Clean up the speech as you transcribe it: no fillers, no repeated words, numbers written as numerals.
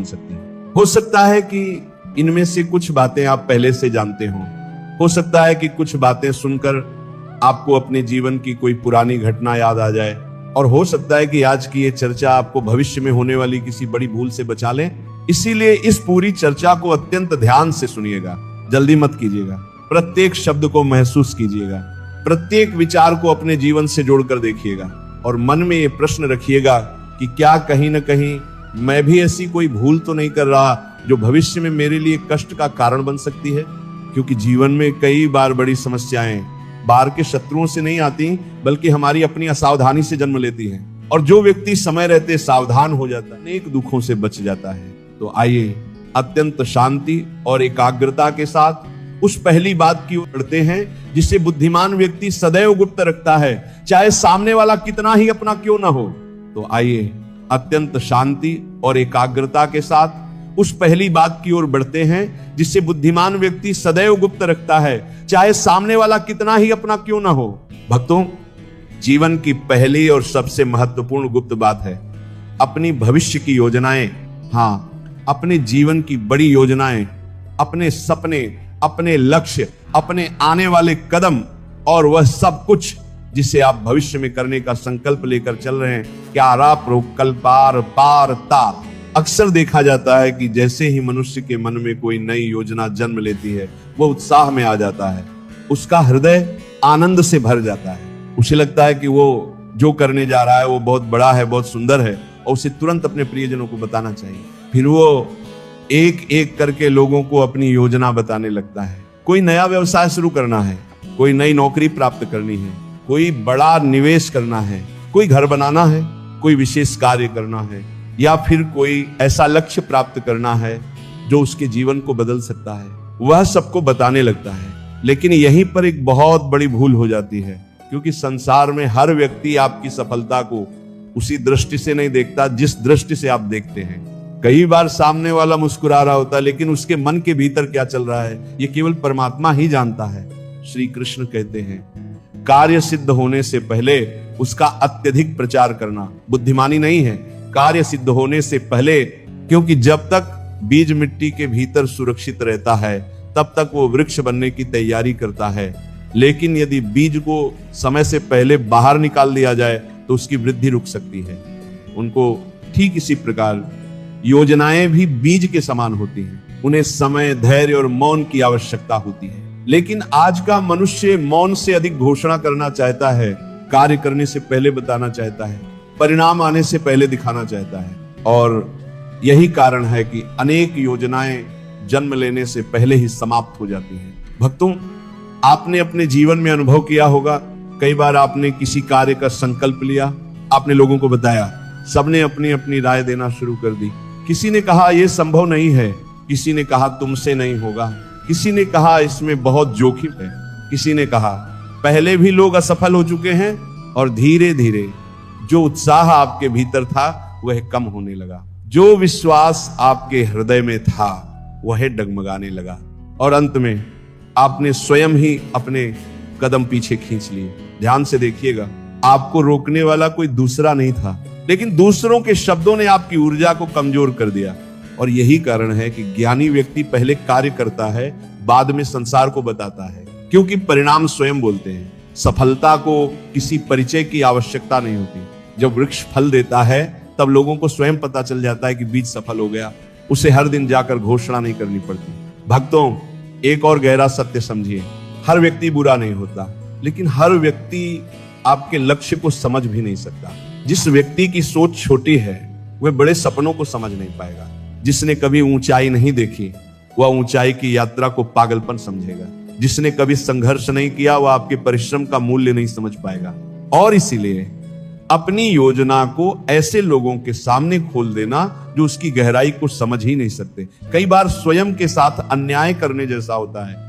बन सकती है। हो सकता है कि इनमें से कुछ बातें आप पहले से जानते हो सकता है कि कुछ बातें सुनकर आपको अपने जीवन की कोई पुरानी घटना याद आ जाए, और हो सकता है कि आज की ये चर्चा आपको भविष्य में होने वाली किसी बड़ी भूल से बचा ले। इसीलिए इस पूरी चर्चा को अत्यंत ध्यान से सुनिएगा, जल्दी मत कीजिएगा, प्रत्येक शब्द को महसूस कीजिएगा, प्रत्येक विचार को अपने जीवन से जोड़कर देखिएगा और मन में ये प्रश्न रखिएगा कि क्या कहीं ना कहीं मैं भी ऐसी कोई भूल तो नहीं कर रहा जो भविष्य में मेरे लिए कष्ट का कारण बन सकती है। क्योंकि जीवन में कई बार बड़ी समस्याएं बाहर के शत्रुओं से नहीं आती, बल्कि हमारी अपनी असावधानी से जन्म लेती हैं। और जो व्यक्ति समय रहते सावधान हो जाता है, अनेक दुखों से बच जाता है। तो आइए अत्यंत शांति और एकाग्रता के साथ उस पहली बात की ओर बढ़ते हैं जिसे बुद्धिमान व्यक्ति सदैव गुप्त रखता है, चाहे सामने वाला कितना ही अपना क्यों ना हो। तो आइए अत्यंत शांति और एकाग्रता के साथ उस पहली बात की ओर बढ़ते हैं जिसे बुद्धिमान व्यक्ति सदैव गुप्त रखता है, चाहे सामने वाला कितना ही अपना क्यों ना हो। भक्तों, जीवन की पहली और सबसे महत्वपूर्ण गुप्त बात है अपनी भविष्य की योजनाएं। हाँ, अपने जीवन की बड़ी योजनाएं, अपने सपने, अपने लक्ष्य, अपने आने वाले कदम और वह सब कुछ जिसे आप भविष्य में करने का संकल्प लेकर चल रहे हैं। क्या राप रोक कल पार पार तार। अक्सर देखा जाता है कि जैसे ही मनुष्य के मन में कोई नई योजना जन्म लेती है, वो उत्साह में आ जाता है, उसका हृदय आनंद से भर जाता है। उसे लगता है कि वो जो करने जा रहा है वो बहुत बड़ा है, बहुत सुंदर है, और उसे तुरंत अपने प्रियजनों को बताना चाहिए। फिर वो एक एक करके लोगों को अपनी योजना बताने लगता है। कोई नया व्यवसाय शुरू करना है, कोई नई नौकरी प्राप्त करनी है, कोई बड़ा निवेश करना है, कोई घर बनाना है, कोई विशेष कार्य करना है, या फिर कोई ऐसा लक्ष्य प्राप्त करना है जो उसके जीवन को बदल सकता है। वह सबको बताने लगता है। लेकिन यहीं पर एक बहुत बड़ी भूल हो जाती है, क्योंकि संसार में हर व्यक्ति आपकी सफलता को उसी दृष्टि से नहीं देखता जिस दृष्टि से आप देखते हैं। कई बार सामने वाला मुस्कुरा रहा होता है, लेकिन उसके मन के भीतर क्या चल रहा है ये केवल परमात्मा ही जानता है। श्री कृष्ण कहते हैं, कार्य सिद्ध होने से पहले उसका अत्यधिक प्रचार करना बुद्धिमानी नहीं है। कार्य सिद्ध होने से पहले, क्योंकि जब तक बीज मिट्टी के भीतर सुरक्षित रहता है तब तक वो वृक्ष बनने की तैयारी करता है। लेकिन यदि बीज को समय से पहले बाहर निकाल दिया जाए तो उसकी वृद्धि रुक सकती है। उनको ठीक इसी प्रकार योजनाएं भी बीज के समान होती हैं। उन्हें समय, धैर्य और मौन की आवश्यकता होती है। लेकिन आज का मनुष्य मौन से अधिक घोषणा करना चाहता है, कार्य करने से पहले बताना चाहता है, परिणाम आने से पहले दिखाना चाहता है। और यही कारण है कि अनेक योजनाएं जन्म लेने से पहले ही समाप्त हो जाती हैं। भक्तों, आपने अपने जीवन में अनुभव किया होगा, कई बार आपने किसी कार्य का संकल्प लिया, आपने लोगों को बताया, सबने अपनी अपनी राय देना शुरू कर दी। किसी ने कहा यह संभव नहीं है, किसी ने कहा तुमसे नहीं होगा, किसी ने कहा इसमें बहुत जोखिम है, किसी ने कहा पहले भी लोग असफल हो चुके हैं। और धीरे धीरे जो उत्साह आपके भीतर था वह कम होने लगा, जो विश्वास आपके हृदय में था वह डगमगाने लगा, और अंत में आपने स्वयं ही अपने कदम पीछे खींच लिए। ध्यान से देखिएगा, आपको रोकने वाला कोई दूसरा नहीं था, लेकिन दूसरों के शब्दों ने आपकी ऊर्जा को कमजोर कर दिया। और यही कारण है कि ज्ञानी व्यक्ति पहले कार्य करता है, बाद में संसार को बताता है, क्योंकि परिणाम स्वयं बोलते हैं। सफलता को किसी परिचय की आवश्यकता नहीं होती। जब वृक्ष फल देता है तब लोगों को स्वयं पता चल जाता है कि बीज सफल हो गया, उसे हर दिन जाकर घोषणा नहीं करनी पड़ती। भक्तों, एक और गहरा सत्य समझिए, हर व्यक्ति बुरा नहीं होता, लेकिन हर व्यक्ति आपके लक्ष्य को समझ भी नहीं सकता। जिस व्यक्ति की सोच छोटी है वह बड़े सपनों को समझ नहीं पाएगा। जिसने कभी ऊंचाई नहीं देखी वह ऊंचाई की यात्रा को पागलपन समझेगा। जिसने कभी संघर्ष नहीं किया वह आपके परिश्रम का मूल्य नहीं समझ पाएगा। और इसीलिए अपनी योजना को ऐसे लोगों के सामने खोल देना जो उसकी गहराई को समझ ही नहीं सकते। कई बार स्वयं के साथ अन्याय करने जैसा होता है